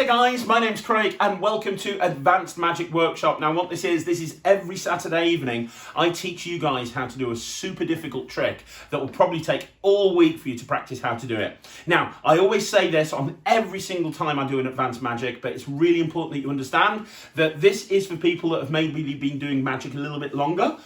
there guys, my name's Craig and welcome to Advanced Magic Workshop. Now what this is every Saturday evening I teach you guys how to do a super difficult trick that will probably take all week for you to practice how to do it. Now I always say this on every single time I do an Advanced Magic, but it's really important that you understand that this is for people that have maybe been doing magic a little bit longer.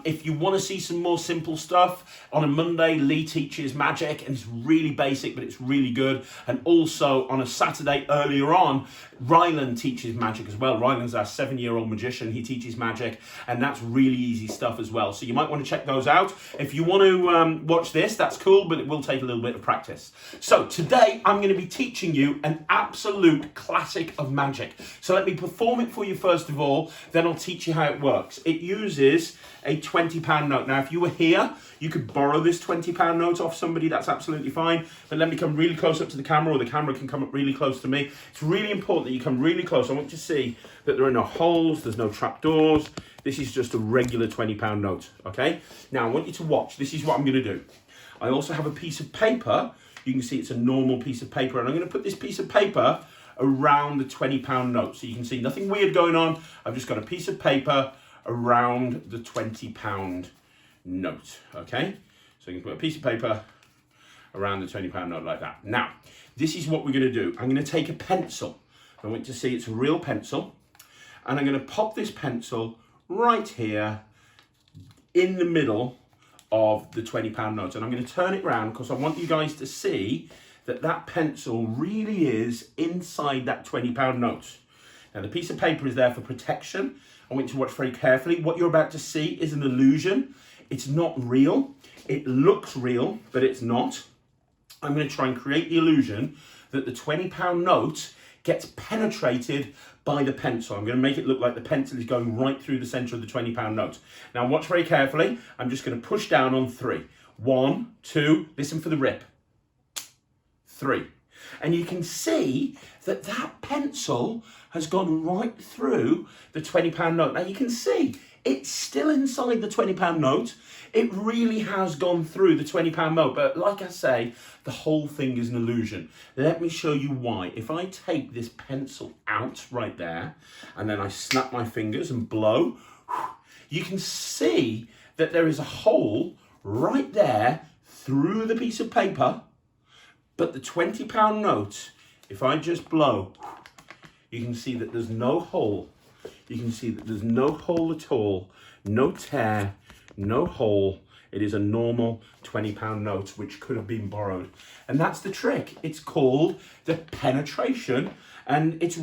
If you want to see some more simple stuff, on a Monday Lee teaches magic and it's really basic but it's really good, and also on a Saturday earlier on, Ryland teaches magic as well. Ryland's our 7-year-old magician. He teaches magic, and that's really easy stuff as well. So you might want to check those out. If you want to watch this, that's cool, but it will take a little bit of practice. So today I'm going to be teaching you an absolute classic of magic. So let me perform it for you first of all, then I'll teach you how it works. It uses a £20 note. Now if you were here, you could borrow this £20 note off somebody, that's absolutely fine. But let me come really close up to the camera, or the camera can come up really close to me. It's really important that you come really close. I want you to see that there are no holes, there's no trapdoors. This is just a regular £20 note, okay? Now I want you to watch. This is what I'm gonna do. I also have a piece of paper. You can see it's a normal piece of paper, and I'm gonna put this piece of paper around the £20 note. So you can see nothing weird going on. I've just got a piece of paper around the £20 note, okay? So you can put a piece of paper around the £20 note like that. Now, this is what we're gonna do. I'm gonna take a pencil. I want you to see it's a real pencil, and I'm gonna pop this pencil right here in the middle of the £20 note, and I'm gonna turn it around because I want you guys to see that that pencil really is inside that £20 note. Now the piece of paper is there for protection. I want you to watch very carefully. What you're about to see is an illusion. It's not real. It looks real, but it's not. I'm going to try and create the illusion that the £20 note gets penetrated by the pencil. I'm going to make it look like the pencil is going right through the center of the £20 note. Now watch very carefully. I'm just going to push down on 3. 1, 2, listen for the rip. 3. And you can see that that pencil has gone right through the £20 note. Now you can see it's still inside the £20 note. It really has gone through the £20 note, but like I say, the whole thing is an illusion. Let me show you why. If I take this pencil out right there, and then I snap my fingers and blow, you can see that there is a hole right there through the piece of paper, but the £20 note, if I just blow, you can see that there's no hole. You can see that there's no hole at all, no tear, no hole. It is a normal £20 note which could have been borrowed. And that's the trick. It's called the penetration. And it's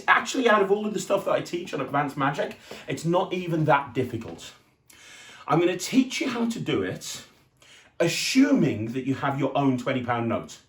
actually, out of all of the stuff that I teach on Advanced Magic, it's not even that difficult. I'm going to teach you how to do it, assuming that you have your own £20 note.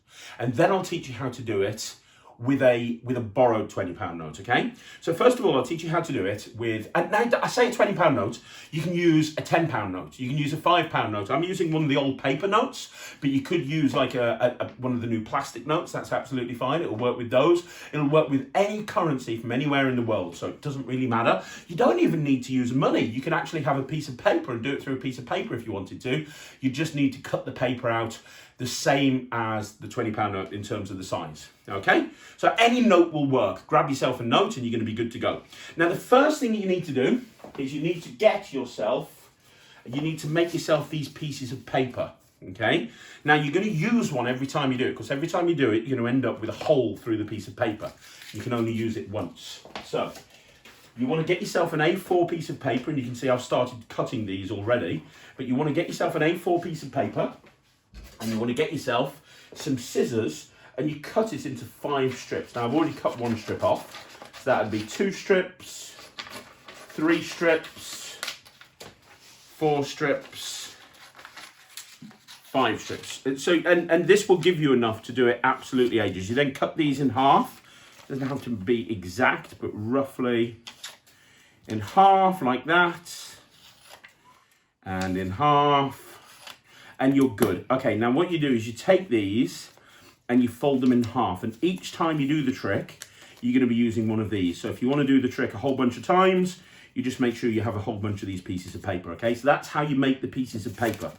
And then I'll teach you how to do it with a borrowed £20 note, okay? So first of all, I'll teach you how to do it with, and now I say a £20 note, you can use a £10 note, you can use a £5 note. I'm using one of the old paper notes, but you could use like one of the new plastic notes. That's absolutely fine. It'll work with those. It'll work with any currency from anywhere in the world, so it doesn't really matter. You don't even need to use money. You can actually have a piece of paper and do it through a piece of paper if you wanted to. You just need to cut the paper out the same as the £20 note in terms of the size, okay? So any note will work. Grab yourself a note and you're gonna be good to go. Now the first thing you need to do is you need to make yourself these pieces of paper, okay? Now you're gonna use one every time you do it, because every time you do it, you're gonna end up with a hole through the piece of paper. You can only use it once. So you wanna get yourself an A4 piece of paper, and you can see I've started cutting these already, but you wanna get yourself an A4 piece of paper, and you want to get yourself some scissors, and you cut it into 5 strips. Now I've already cut 1 strip off, so that would be 2 strips, 3 strips, 4 strips, 5 strips. So and this will give you enough to do it absolutely ages. You then cut these in half. It doesn't have to be exact, but roughly in half like that, and in half. And you're good. Okay, now what you do is you take these and you fold them in half, and each time you do the trick, you're going to be using one of these. So if you want to do the trick a whole bunch of times, you just make sure you have a whole bunch of these pieces of paper, okay? So that's how you make the pieces of paper.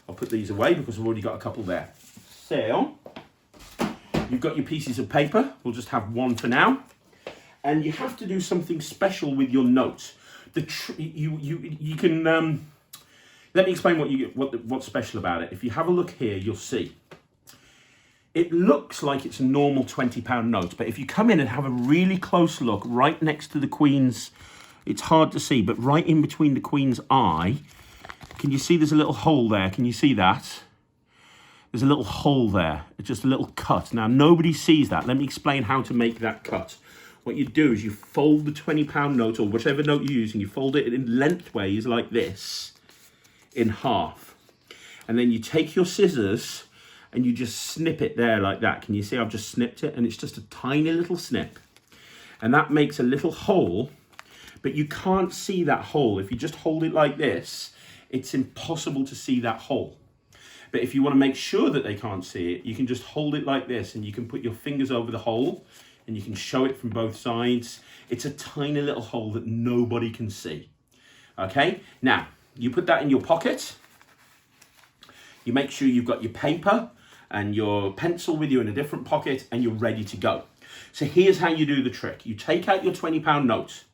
I'll put these away because I've already got a couple there. So You've got your pieces of paper. We'll just have one for now. And you have to do something special with your notes. You can let me explain what's special about it. If you have a look here, you'll see. It looks like it's a normal £20 note, but if you come in and have a really close look right next to the Queen's, it's hard to see, but right in between the Queen's eye, can you see there's a little hole there? Can you see that? There's a little hole there. It's just a little cut. Now, nobody sees that. Let me explain how to make that cut. What you do is you fold the £20 note, or whichever note you're using, you fold it in lengthways like this, in half. And then you take your scissors and you just snip it there like that. Can you see I've just snipped it? And it's just a tiny little snip. And that makes a little hole, but you can't see that hole. If you just hold it like this, it's impossible to see that hole. But if you want to make sure that they can't see it, you can just hold it like this and you can put your fingers over the hole and you can show it from both sides. It's a tiny little hole that nobody can see. Okay, now you put that in your pocket. You make sure you've got your paper and your pencil with you in a different pocket and you're ready to go. So here's how you do the trick. You take out your £20 note,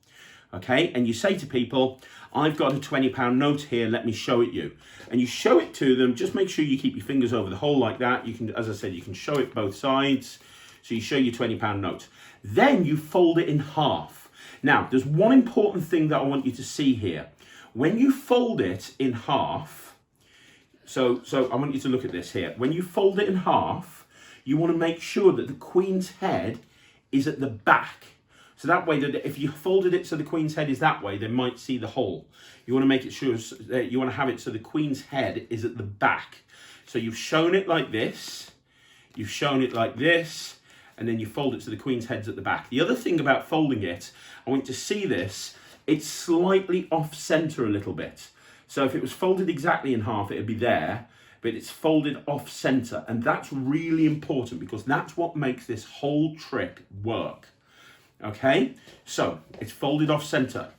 okay, and you say to people, I've got a £20 note here, let me show it you. And you show it to them, just make sure you keep your fingers over the hole like that. You can, as I said, you can show it both sides. So you show your £20 note. Then you fold it in half. Now, there's one important thing that I want you to see here. When you fold it in half, so I want you to look at this here. When you fold it in half, you want to make sure that the Queen's head is at the back. So that way, that if you folded it so the Queen's head is that way, they might see the hole. You want to make it sure, you want to have it so the Queen's head is at the back. So you've shown it like this, you've shown it like this, and then you fold it so the Queen's head's at the back. The other thing about folding it, I want you to see this, it's slightly off center a little bit. So if it was folded exactly in half, it'd be there, but it's folded off center. And that's really important because that's what makes this whole trick work. Okay, so it's folded off center.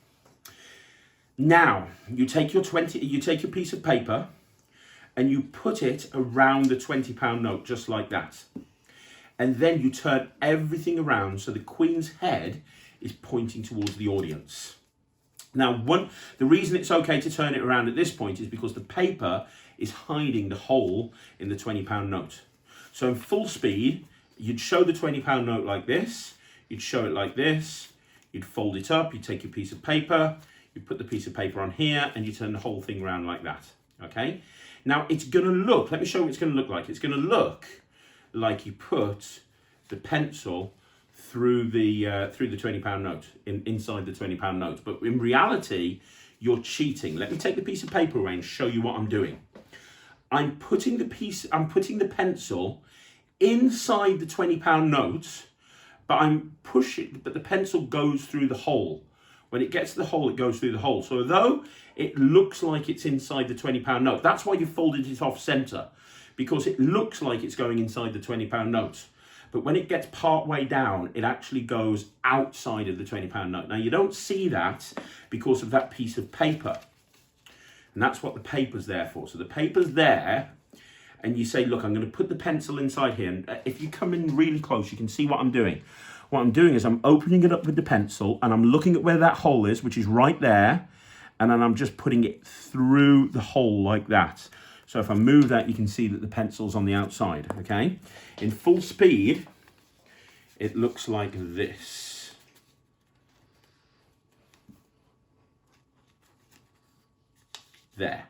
Now you take your piece of paper and you put it around the £20 note, just like that. And then you turn everything around so the Queen's head is pointing towards the audience. Now, the reason it's okay to turn it around at this point is because the paper is hiding the hole in the £20 note. So in full speed, you'd show the £20 note like this, you'd show it like this, you'd fold it up, you'd take your piece of paper, you put the piece of paper on here, and you turn the whole thing around like that, okay? Now, it's gonna look, let me show you what it's gonna look like. It's gonna look like you put the pencil through the £20 note, inside the £20 note. But in reality, you're cheating. Let me take the piece of paper away and show you what I'm doing. I'm putting the pencil inside the £20 note, but the pencil goes through the hole. When it gets to the hole, it goes through the hole. So although it looks like it's inside the £20 note, that's why you folded it off center, because it looks like it's going inside the £20 note. But when it gets part way down, it actually goes outside of the £20 note. Now, you don't see that because of that piece of paper. And that's what the paper's there for. So the paper's there, and you say, look, I'm going to put the pencil inside here. And if you come in really close, you can see what I'm doing. What I'm doing is I'm opening it up with the pencil, and I'm looking at where that hole is, which is right there. And then I'm just putting it through the hole like that. So if I move that, you can see that the pencil's on the outside, okay? In full speed, it looks like this. There.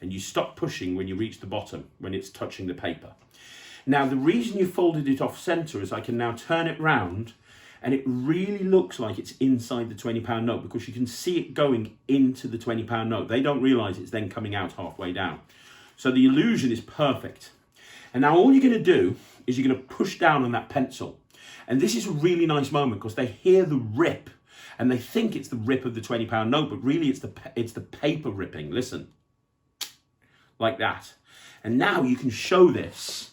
And you stop pushing when you reach the bottom, when it's touching the paper. Now, the reason you folded it off center is I can now turn it round, and it really looks like it's inside the £20 note because you can see it going into the £20 note. They don't realize it's then coming out halfway down. So the illusion is perfect. And now all you're going to do is you're going to push down on that pencil. And this is a really nice moment because they hear the rip and they think it's the rip of the £20 note, but really it's the paper ripping. Listen, like that. And now you can show this.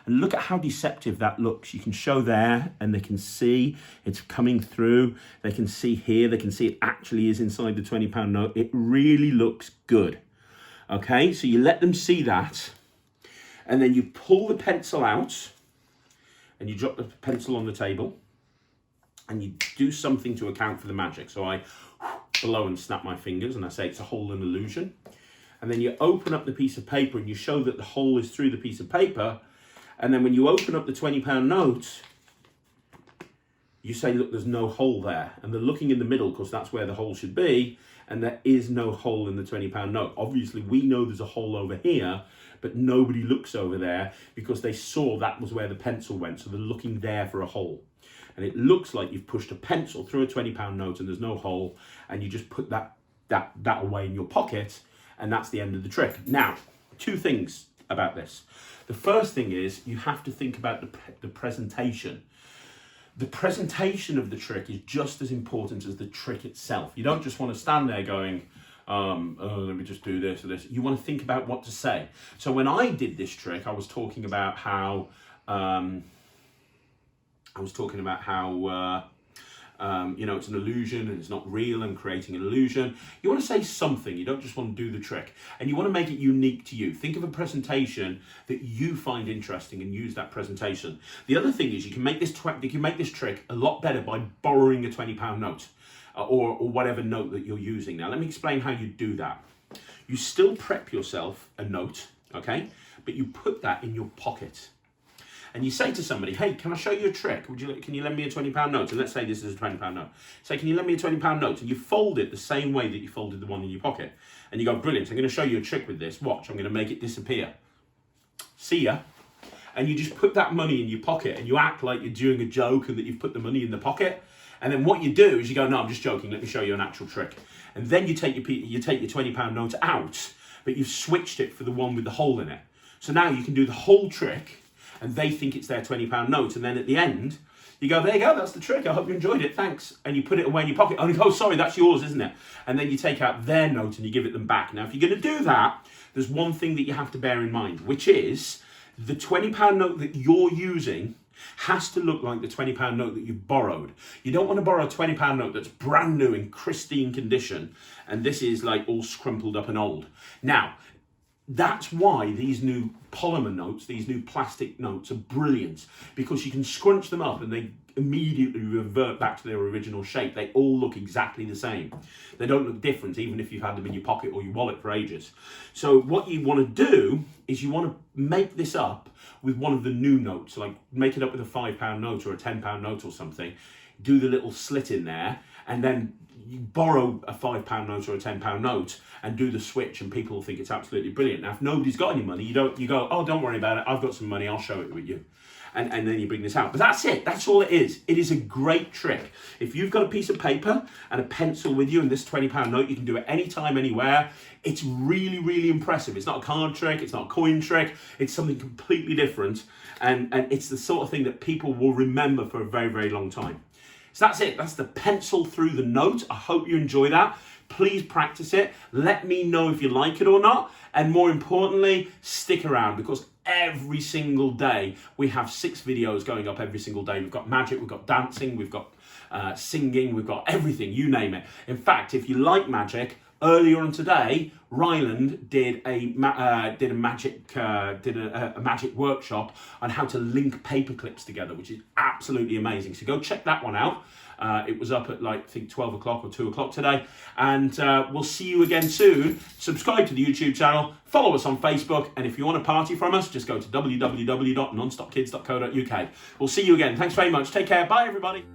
And look at how deceptive that looks. You can show there and they can see it's coming through. They can see here, they can see it actually is inside the £20 note. It really looks good. Okay, so you let them see that, and then you pull the pencil out, and you drop the pencil on the table, and you do something to account for the magic. So I blow and snap my fingers, and I say it's a hole and illusion. And then you open up the piece of paper, and you show that the hole is through the piece of paper. And then when you open up the £20 note, you say, look, there's no hole there. And they're looking in the middle because that's where the hole should be. And there is no hole in the £20 note. Obviously, we know there's a hole over here, but nobody looks over there because they saw that was where the pencil went. So they're looking there for a hole. And it looks like you've pushed a pencil through a £20 note and there's no hole. And you just put that away in your pocket. And that's the end of the trick. Now, two things about this. The first thing is you have to think about the presentation. The presentation of the trick is just as important as the trick itself. You don't just want to stand there going, let me just do this or this. You want to think about what to say. So when I did this trick, I was talking about how, it's an illusion and it's not real and creating an illusion. You want to say something. You don't just want to do the trick. And you want to make it unique to you. Think of a presentation that you find interesting and use that presentation. The other thing is you can make this trick a lot better by borrowing a £20 note or whatever note that you're using. Now, let me explain how you do that. You still prep yourself a note, okay? But you put that in your pocket. And you say to somebody, hey, can I show you a trick? Can you lend me a £20 note? And let's say this is a £20 note. Say, can you lend me a £20 note? And you fold it the same way that you folded the one in your pocket. And you go, brilliant, I'm going to show you a trick with this. Watch, I'm going to make it disappear. See ya. And you just put that money in your pocket and you act like you're doing a joke and that you've put the money in the pocket. And then what you do is you go, no, I'm just joking. Let me show you an actual trick. And then you take your £20 note out, but you've switched it for the one with the hole in it. So now you can do the whole trick and they think it's their £20 note. And then at the end, you go, there you go, that's the trick. I hope you enjoyed it, thanks. And you put it away in your pocket. And you go, oh, sorry, that's yours, isn't it? And then you take out their note and you give it them back. Now, if you're going to do that, there's one thing that you have to bear in mind, which is the £20 note that you're using has to look like the £20 note that you've borrowed. You don't want to borrow a £20 note that's brand new in pristine condition. And this is like all scrumpled up and old. Now, that's why these new polymer notes, these new plastic notes are brilliant, because you can scrunch them up and they immediately revert back to their original shape. They all look exactly the same. They don't look different, even if you've had them in your pocket or your wallet for ages. So what you want to do is you want to make this up with one of the new notes, like make it up with a £5 note or a £10 note or something, do the little slit in there, and then you borrow a £5 note or a £10 note and do the switch, and people will think it's absolutely brilliant. Now, if nobody's got any money, you go, oh, don't worry about it. I've got some money. I'll show it with you. And then you bring this out. But that's it. That's all it is. It is a great trick. If you've got a piece of paper and a pencil with you and this £20 note, you can do it anytime, anywhere. It's really, really impressive. It's not a card trick. It's not a coin trick. It's something completely different. And it's the sort of thing that people will remember for a very, very long time. So that's it. That's the pencil through the note. I hope you enjoy that. Please practice it. Let me know if you like it or not. And more importantly, stick around, because every single day we have 6 videos going up every single day. We've got magic, we've got dancing, we've got singing, we've got everything, you name it. In fact, if you like magic, earlier on today, Ryland did a magic workshop on how to link paper clips together, which is absolutely amazing. So go check that one out. It was up at I think 12 o'clock or 2 o'clock today. And we'll see you again soon. Subscribe to the YouTube channel, follow us on Facebook, and if you want a party from us, just go to www.nonstopkids.co.uk. We'll see you again. Thanks very much. Take care. Bye, everybody.